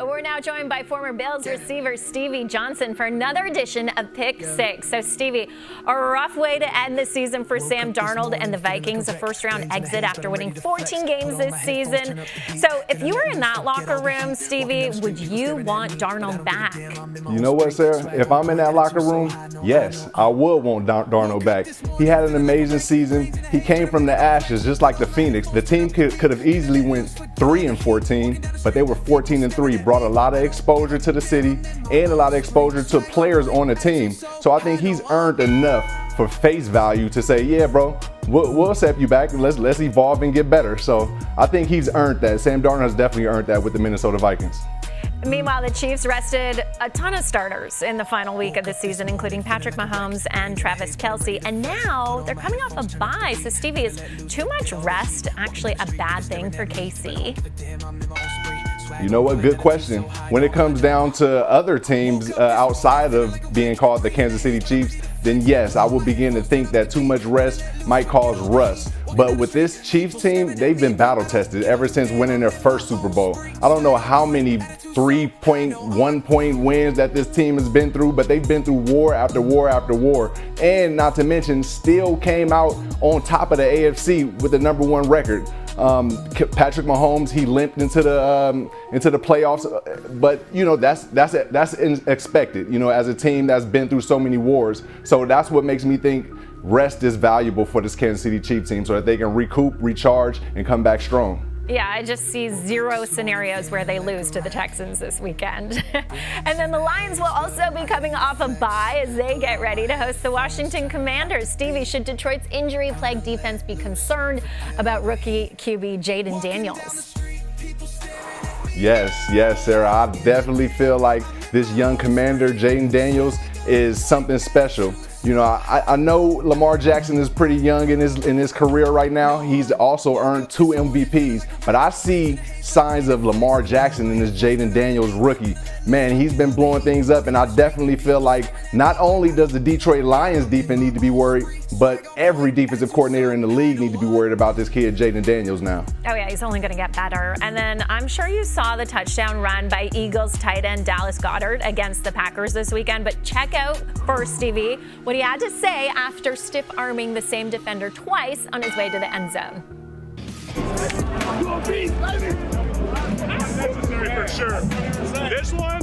We're now joined by former Bills receiver Stevie Johnson for another edition of Pick Six. So, Stevie, a rough way to end the season for Sam Darnold and the Vikings, a first-round exit after winning 14 games this season. So, if you were in that locker room, Stevie, would you want Darnold back? You know what, Sarah? If I'm in that locker room, yes, I would want Darnold back. He had an amazing season. He came from the ashes, just like the Phoenix. The team could have easily went 3-14, but they were 14-3. Brought a lot of exposure to the city and a lot of exposure to players on the team. So I think he's earned enough for face value to say, yeah, bro, we'll accept you back and let's evolve and get better. So I think he's earned that. Sam Darnold has definitely earned that with the Minnesota Vikings. Meanwhile, the Chiefs rested a ton of starters in the final week of the season, including Patrick Mahomes and Travis Kelce. And now they're coming off a bye. So, Stevie, is too much rest actually a bad thing for KC? You know what? Good question. When it comes down to other teams outside of being called the Kansas City Chiefs, then yes, I will begin to think that too much rest might cause rust. But with this Chiefs team, they've been battle tested ever since winning their first Super Bowl. I don't know how many 3-point, 1-point wins that this team has been through, but they've been through war after war after war. And not to mention, still came out on top of the AFC with the #1 record. Patrick Mahomes, he limped into the playoffs, but you know that's expected. You know, as a team that's been through so many wars, so that's what makes me think rest is valuable for this Kansas City Chiefs team, so that they can recoup, recharge, and come back strong. Yeah, I just see zero scenarios where they lose to the Texans this weekend. And then the Lions will also be coming off a bye as they get ready to host the Washington Commanders. Stevie, should Detroit's injury-plagued defense be concerned about rookie QB Jaden Daniels? Yes, Sarah. I definitely feel like this young commander, Jaden Daniels, is something special. You know, I know Lamar Jackson is pretty young in his career right now. He's also earned 2 MVPs, but I see signs of Lamar Jackson in this Jaden Daniels rookie. Man, he's been blowing things up, and I definitely feel like not only does the Detroit Lions defense need to be worried, but every defensive coordinator in the league need to be worried about this kid, Jaden Daniels, now. Oh, yeah, he's only going to get better. And then I'm sure you saw the touchdown run by Eagles tight end Dallas Goedert against the Packers this weekend, but check out first, Stevie, what he had to say after stiff-arming the same defender twice on his way to the end zone. Necessary for sure. This one?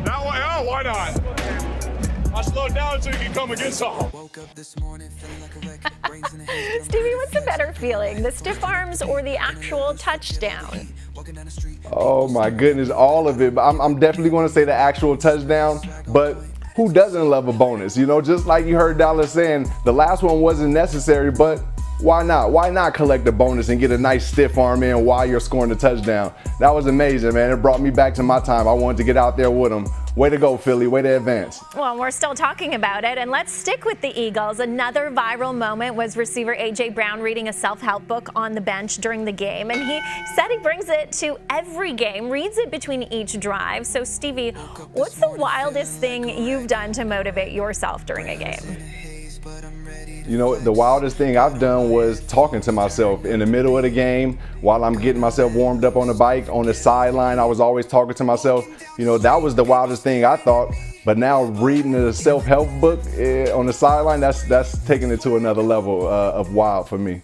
That one? Oh, why not? I slowed down so you can come and get some. Stevie, what's the better feeling, the stiff arms or the actual touchdown? Oh my goodness, all of it. I'm definitely going to say the actual touchdown, but who doesn't love a bonus? You know, just like you heard Dallas saying, the last one wasn't necessary, but why not? Why not collect a bonus and get a nice stiff arm in while you're scoring the touchdown? That was amazing, man. It brought me back to my time. I wanted to get out there with them. Way to go, Philly. Way to advance. Well, we're still talking about it, and let's stick with the Eagles. Another viral moment was receiver A.J. Brown reading a self-help book on the bench during the game, and he said he brings it to every game, reads it between each drive. So, Stevie, what's the wildest thing you've done to motivate yourself during a game? You know, the wildest thing I've done was talking to myself in the middle of the game while I'm getting myself warmed up on the bike, on the sideline. I was always talking to myself. You know, that was the wildest thing I thought. But now reading a self-help book on the sideline, that's taking it to another level of wild for me.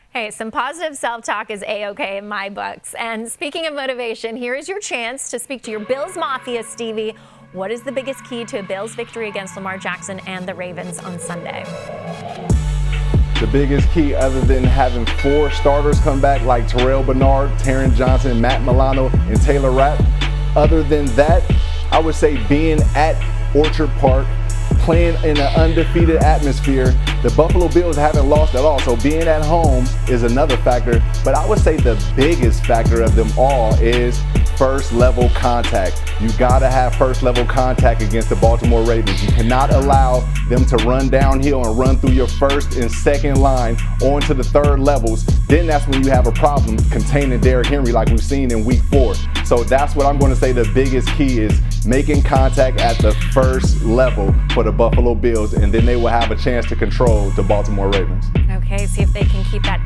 Hey, some positive self-talk is A-okay in my books. And speaking of motivation, here is your chance to speak to your Bills Mafia, Stevie. What is the biggest key to a Bills victory against Lamar Jackson and the Ravens on Sunday? The biggest key, other than having 4 starters come back like Terrell Bernard, Taron Johnson, Matt Milano, and Taylor Rapp, other than that, I would say being at Orchard Park, playing in an undefeated atmosphere. The Buffalo Bills haven't lost at all, so being at home is another factor. But I would say the biggest factor of them all is first level contact. You gotta have first level contact against the Baltimore Ravens. You cannot allow them to run downhill and run through your first and second line onto the third levels. Then that's when you have a problem containing Derrick Henry like we've seen in week 4. So that's what I'm gonna say the biggest key is, making contact at the first level for the Buffalo Bills, and then they will have a chance to control the Baltimore Ravens. Okay, see if they can keep that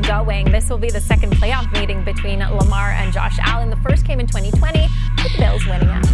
going. This will be the second playoff meeting between Lamar and Josh Allen. The first came in 2020, with the Bills winning out.